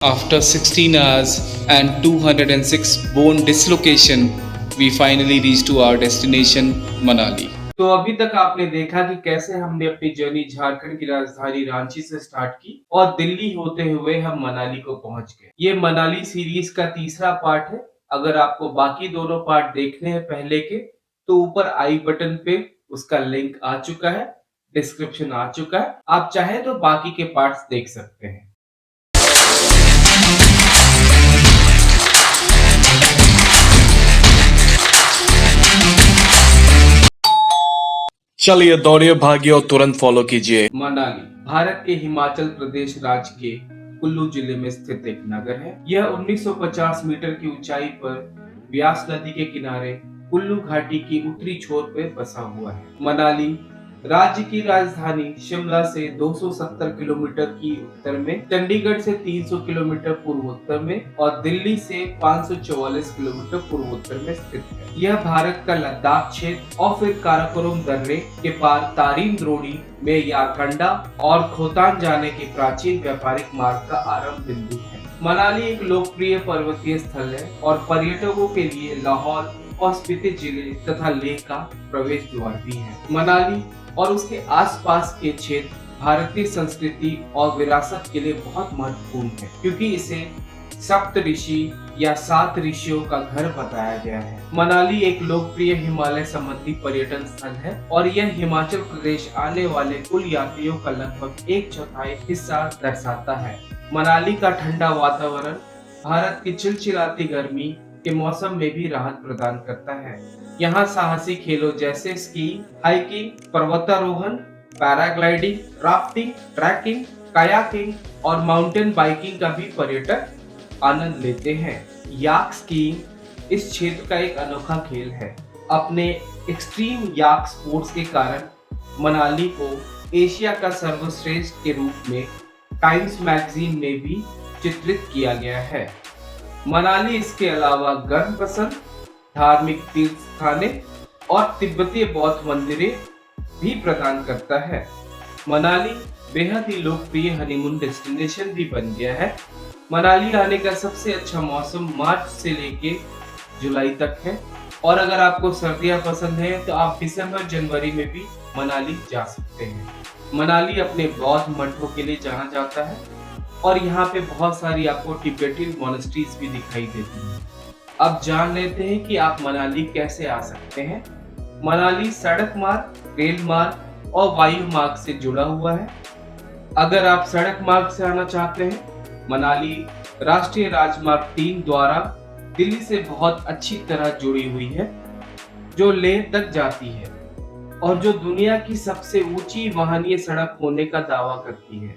After 16 hours and 206 bone dislocation, we finally reached to our destination, Manali. तो अभी तक आपने देखा कि कैसे हमने अपनी जर्नी झारखंड की राजधानी रांची से स्टार्ट की और दिल्ली होते हुए हम मनाली को पहुंच गए। ये मनाली सीरीज का तीसरा पार्ट है। अगर आपको बाकी दोनों पार्ट देखने हैं पहले के, तो ऊपर आई बटन पे उसका लिंक आ चुका है, डिस्क्रिप्शन आ चुका है। आप चाहे तो बाकी के पार्ट्स देख सकते हैं। चलिए दौड़िए, भागिए और तुरंत फॉलो कीजिए। मनाली भारत के हिमाचल प्रदेश राज्य के कुल्लू जिले में स्थित एक नगर है। यह 1950 मीटर की ऊंचाई पर व्यास नदी के किनारे कुल्लू घाटी की उत्तरी छोर पर बसा हुआ है। मनाली राज्य की राजधानी शिमला से 270 किलोमीटर की उत्तर में, चंडीगढ़ से 300 किलोमीटर पूर्वोत्तर में और दिल्ली से 544 किलोमीटर पूर्वोत्तर में स्थित है। यह भारत का लद्दाख क्षेत्र और फिर काराकोरम दर्रे के पार तारीम द्रोणी में यारकंडा और खोतान जाने के प्राचीन व्यापारिक मार्ग का आरंभ बिंदु है। मनाली एक लोकप्रिय पर्वतीय स्थल है और पर्यटकों के लिए लाहौल और स्पीति जिले तथा लेह का प्रवेश द्वार भी है। मनाली और उसके आसपास के क्षेत्र भारतीय संस्कृति और विरासत के लिए बहुत महत्वपूर्ण है, क्योंकि इसे सप्त ऋषि या 7 ऋषियों का घर बताया गया है। मनाली एक लोकप्रिय हिमालय संबंधी पर्यटन स्थल है और यह हिमाचल प्रदेश आने वाले कुल यात्रियों का लगभग 1/4 हिस्सा दर्शाता है। मनाली का ठंडा वातावरण भारत की चिलचिलाती गर्मी के मौसम में भी राहत प्रदान करता है। यहाँ साहसी खेलों जैसे स्की, हाइकिंग, पर्वतारोहण, पैराग्लाइडिंग, राफ्टिंग, ट्रैकिंग, कायाकिंग और माउंटेन बाइकिंग का भी पर्यटक आनंद लेते हैं। याक स्कीइंग इस क्षेत्र का एक अनोखा खेल है। अपने एक्सट्रीम याक स्पोर्ट्स के कारण मनाली को एशिया का सर्वश्रेष्ठ के रूप में टाइम्स मैगजीन में भी चित्रित किया गया है। मनाली इसके अलावा गर्म पसंद, धार्मिक तीर्थ स्थाने और तिब्बतीय बौद्ध मंदिरें भी प्रदान करता है। मनाली बेहद ही लोकप्रिय हनीमून डेस्टिनेशन भी बन गया है। मनाली आने का सबसे अच्छा मौसम मार्च से लेके जुलाई तक है और अगर आपको सर्दियां पसंद है तो आप दिसंबर जनवरी में भी मनाली जा सकते हैं। मनाली अपने बौद्ध मठों के लिए जाना जाता है और यहाँ पे बहुत सारी आपको टिबेटियन मोनेस्ट्रीज भी दिखाई देती हैं। अब जान लेते हैं कि आप मनाली कैसे आ सकते हैं। मनाली सड़क मार्ग, रेल मार्ग और वायु मार्ग से जुड़ा हुआ है। अगर आप सड़क मार्ग से आना चाहते हैं, मनाली राष्ट्रीय राजमार्ग 3 द्वारा दिल्ली से बहुत अच्छी तरह जुड़ी हुई है, जो लेह तक जाती है और जो दुनिया की सबसे ऊंची वाहनीय सड़क होने का दावा करती है।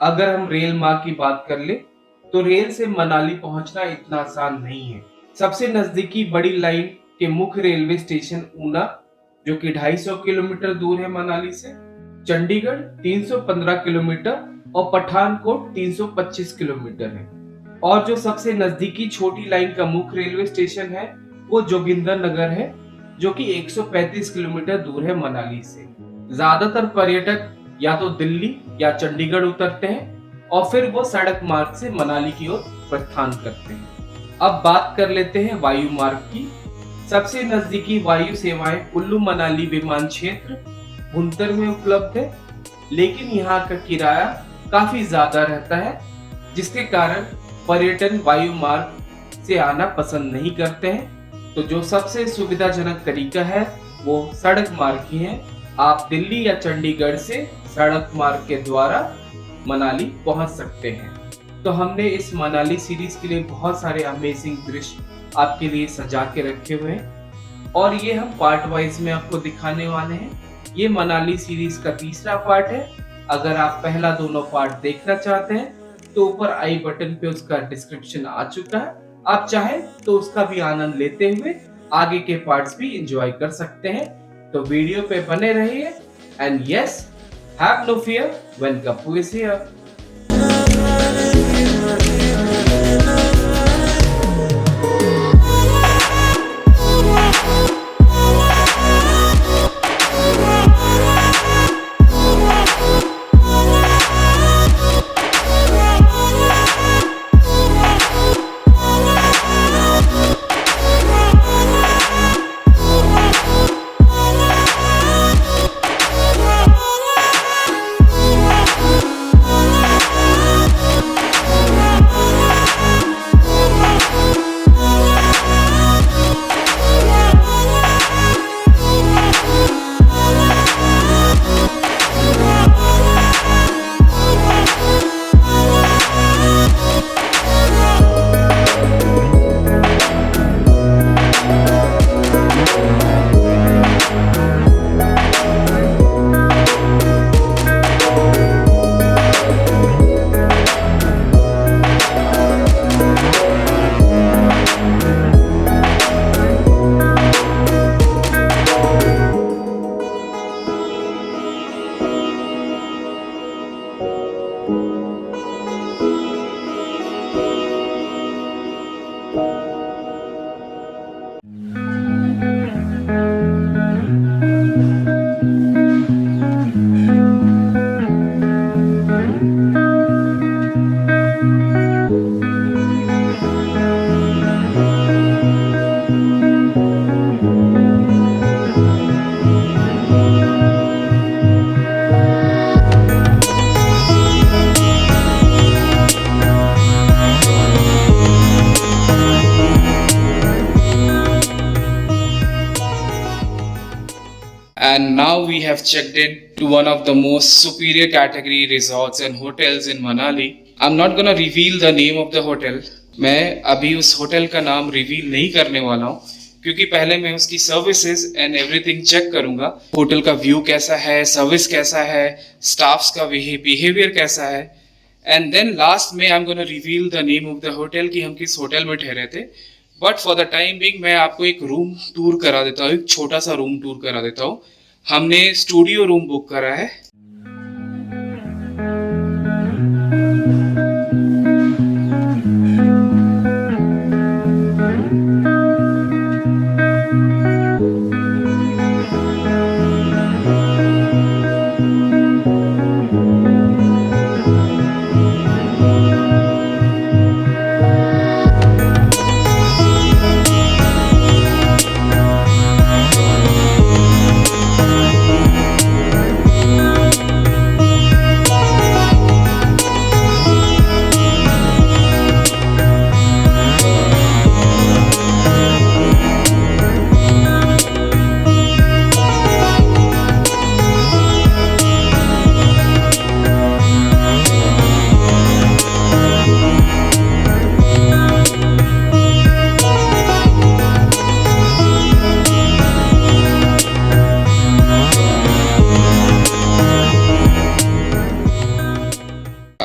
अगर हम रेल मार्ग की बात कर ले तो रेल से मनाली पहुंचना इतना आसान नहीं है। सबसे नजदीकी बड़ी लाइन के मुख्य रेलवे स्टेशन ऊना, जो कि 250 किलोमीटर दूर है मनाली से, चंडीगढ़ 315 किलोमीटर और पठानकोट 325 किलोमीटर है। और जो सबसे नजदीकी छोटी लाइन का मुख्य रेलवे स्टेशन है वो जोगिंदर नगर है, जो कि 135 किलोमीटर दूर है मनाली से। ज्यादातर पर्यटक या तो दिल्ली या चंडीगढ़ उतरते हैं और फिर वो सड़क मार्ग से मनाली की ओर प्रस्थान करते हैं। अब बात कर लेते हैं वायु मार्ग की। सबसे नजदीकी वायु सेवाएं कुल्लू मनाली विमान क्षेत्र भुंतर में उपलब्ध है, लेकिन यहाँ का किराया काफी ज्यादा रहता है, जिसके कारण पर्यटन वायु मार्ग से आना पसंद नहीं करते हैं। तो जो सबसे सुविधाजनक तरीका है वो सड़क मार्ग ही है। आप दिल्ली या चंडीगढ़ से सड़क मार्ग के द्वारा मनाली पहुंच सकते हैं। तो हमने इस मनाली सीरीज के लिए बहुत सारे अमेजिंग दृश्य आपके लिए सजा के रखे हुए हैं और ये हम पार्ट वाइज में आपको दिखाने वाले हैं। ये मनाली सीरीज का तीसरा पार्ट है। अगर आप पहला दोनों पार्ट देखना चाहते हैं तो ऊपर आई बटन पे उसका डिस्क्रिप्शन आ चुका है। आप चाहें तो उसका भी आनंद लेते हुए आगे के पार्ट्स भी एंजॉय कर सकते हैं। तो वीडियो पे बने रहिए and yes, have no fear when Gappu is here. And now we have checked in to one of the most superior category resorts and hotels in Manali. I'm not gonna reveal the name of the hotel. मैं अभी उस hotel का नाम reveal नहीं करने वाला हूँ क्योंकि पहले मैं उसकी सर्विसेज एंड एवरीथिंग चेक करूंगा। होटल का व्यू कैसा है, सर्विस कैसा है, स्टाफ्स का बिहेवियर कैसा है, एंड देन लास्ट में I am gonna reveal the name of the hotel कि हम किस होटल में ठहरे थे। But for the time being मैं आपको एक रूम टूर करा देता हूँ, एक छोटा सा रूम टूर करा देता हूँ। हमने स्टूडियो रूम बुक करा है।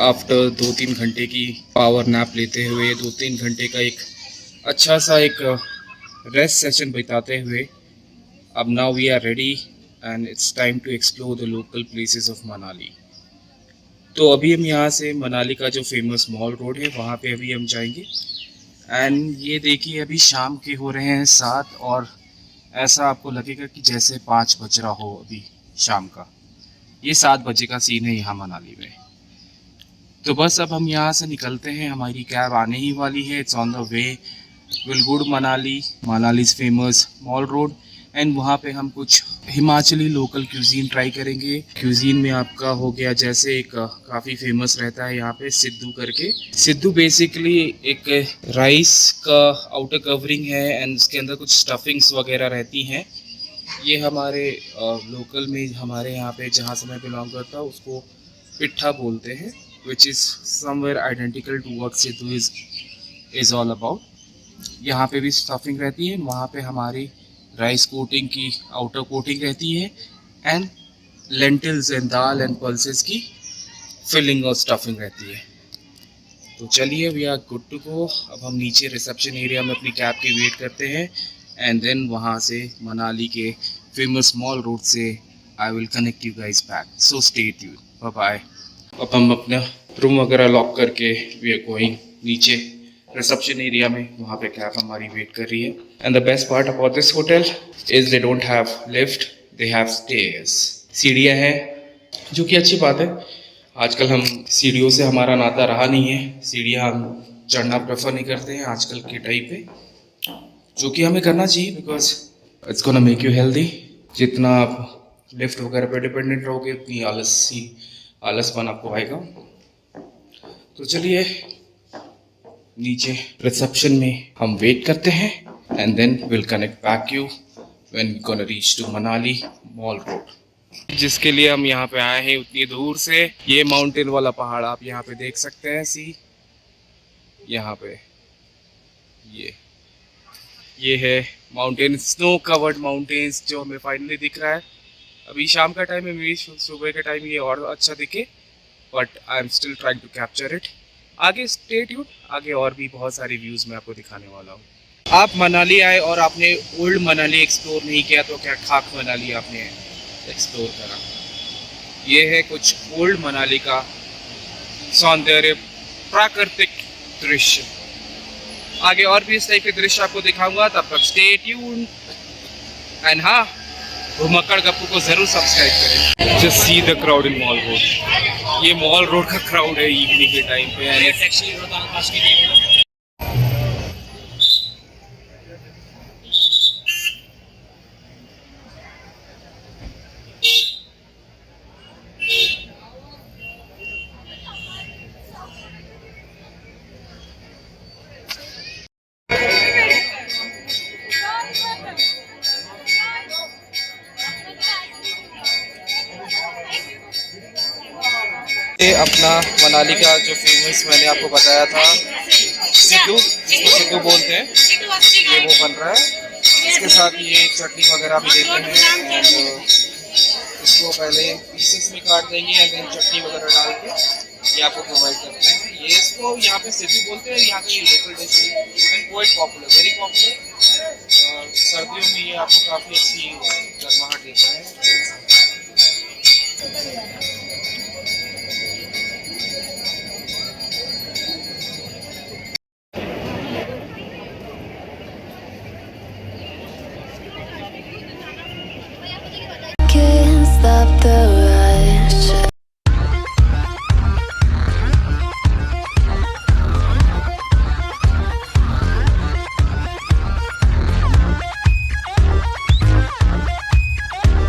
आफ्टर 2-3 घंटे की पावर नैप लेते हुए 2-3 घंटे का एक अच्छा सा एक रेस्ट सेशन बिताते हुए अब now we are ready and it's time to explore the local places of Manali. तो अभी हम यहाँ से मनाली का जो फेमस मॉल रोड है वहाँ पे अभी हम जाएंगे। एंड ये देखिए अभी शाम के हो रहे हैं 7 और ऐसा आपको लगेगा कि जैसे 5 बज रहा हो अभी शाम का। ये 7 बजे का सीन है यहाँ मनाली में। तो बस अब हम यहाँ से निकलते हैं, हमारी कैब आने ही वाली है। It's on the way will good Manali, Manali's famous mall road. And वहाँ पे हम कुछ हिमाचली लोकल क्यूजीन ट्राई करेंगे। क्यूजीन में आपका हो गया जैसे एक काफ़ी फेमस रहता है यहाँ पे सिद्धू करके। सिद्धू बेसिकली एक राइस का आउटर कवरिंग है एंड उसके अंदर कुछ स्टफिंग्स वगैरह रहती हैं। ये हमारे लोकल में हमारे यहाँ पे जहाँ से मैं बिलोंग करता हूँ उसको पिट्ठा बोलते हैं, which is somewhere identical to what Sidhu is all about. यहाँ पे भी स्टफिंग रहती है, वहाँ पे हमारी राइस कोटिंग की आउटर कोटिंग रहती है and lentils and dal and pulses की फिलिंग और स्टफिंग रहती है। तो चलिए we are good to go. अब हम नीचे रिसेप्शन एरिया में अपनी कैब की वेट करते हैं एंड देन वहाँ से मनाली के फेमस मॉल रोड से I will connect you guys back. So stay tuned, bye bye. अब हम अपना रूम वगैरह लॉक करके वी आर गोइंग नीचे रिसेप्शन एरिया में, वहाँ पे कैब हमारी वेट कर रही है। And the best part about this hotel is they don't have lift, they have stairs. सीढ़ियाँ हैं जो कि अच्छी बात है। आजकल हम सीढ़ियों से हमारा नाता रहा नहीं है, सीढ़ियाँ हम चढ़ना प्रेफर नहीं करते हैं आजकल के टाइम पे, जो कि हमें करना चाहिए because it's gonna make you healthy. जितना आप लिफ्ट वगैरह पे डिपेंडेंट रहोगे उतनी आलसपन आपको आएगा। तो चलिए नीचे रिसेप्शन में हम वेट करते हैं and then will connect back you when we gonna reach to Manali mall road. जिसके लिए हम यहाँ पे आए हैं उतनी दूर से, ये माउंटेन वाला पहाड़ आप यहाँ पे देख सकते हैं। यहाँ पे ये है माउंटेन, स्नो कवर्ड माउंटेन्स जो हमें फाइनली दिख रहा है। अभी शाम का टाइम है, मेरी सुबह के टाइम ये और अच्छा दिखे, but I am still trying to capture it. आगे स्टे ट्यून्ड, आगे और भी बहुत सारे व्यूज़ मैं आपको दिखाने वाला हूँ। आप मनाली आए और आपने ओल्ड मनाली एक्सप्लोर नहीं किया तो क्या खाक मनाली आपने एक्सप्लोर करा। ये है कुछ ओल्ड मनाली का सौंदर्य, प्राकृतिक दृश्य। आगे और भी इस टाइप के दृश्य आपको दिखाऊंगा, तब तक स्टे ट्यून्ड। एंड हाँ, घुमक्कड़ गप्पू को जरूर सब्सक्राइब करें। Just see the crowd in mall road. ये मॉल रोड का क्राउड है इवनिंग के टाइम पे। अपना मनाली का जो फेमस मैंने आपको बताया था सिद्धू, जिसको सिद्धू बोलते हैं, ये वो बन रहा है। इसके साथ ये चटनी वगैरह भी देते हैं एंड इसको पहले पीसेस में काट देंगे एंड देन चटनी वगैरह डाल के ये आपको प्रोवाइड करते हैं। ये इसको यहाँ पे सिद्धू बोलते हैं, यहाँ की local dish and quite popular, very popular. सर्दियों में ये आपको काफ़ी अच्छी गर्माहट देता है।